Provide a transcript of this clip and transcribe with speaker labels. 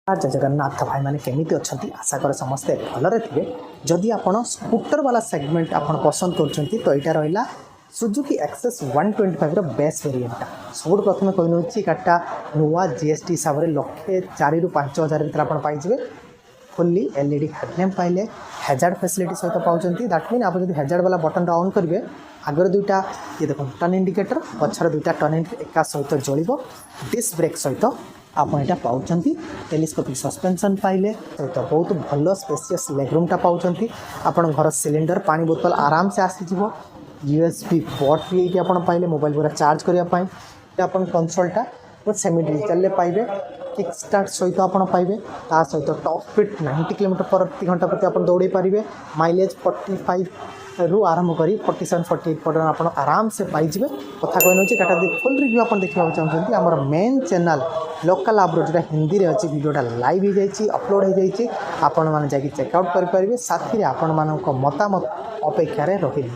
Speaker 1: जय जगन्नाथ भाई मैंने केमी अच्छा आशा करे समस्ते भलरे थे जदि आप स्कूटर वाला सेगमेंट आप पसंद कर तो यहाँ रहा सुजुकी एक्सेस 125 बेस्ट वेरिएंटा सब प्रथम कही नौ गाड़ीटा नुआ जीएसटी हिसाब से लक्षे 4 ରୁ 5 हजार भर आप पाइबे फुल्ली एलईडी हेडलैम्प पाइले हैजार्ड फैसिलिटी सहित पाँच दैट मीन आप जो हैजार्ड वाला बटन ऑन करेंगे आगर दुईटा ये देखो टर्न इंडिकेटर पछर दुईटा टर्न एका सहित जल डिस्क ब्रेक सहित आप यहाँ पाँच टेलीस्कोपिक सस्पेंशन पाइले सहित बहुत भल स्पेसियस लेगरूमटा पाँच आप घर सिलिंडर पानी बोतल आराम से आसीज यूएसबी पोर्ट भी ये पाइले मोबाइल पूरा चार्ज करने कंसोलटा सेमी डिजिटल पाइबे किक स्टार्ट सहित आप पाइबे ता सहित टॉप स्पीड 90 किलोमीटर प्रति घंटा प्रति आप दौड़े पारे माइलेज 45 रु आरंभ कर 47-48 पर्यटन आप आराम से पाइबे कथा कही नौ टाटा फुल रिव्यू आप देखा चाहते आम मेन चैनल लोकल आप जो हिंदी में अच्छी वीडियोटा लाइव हो जाए अपलोड हो जाए आपण मैंने चेकआउट करेंगे साथ ही आपण मतामत अपेक्षा रही।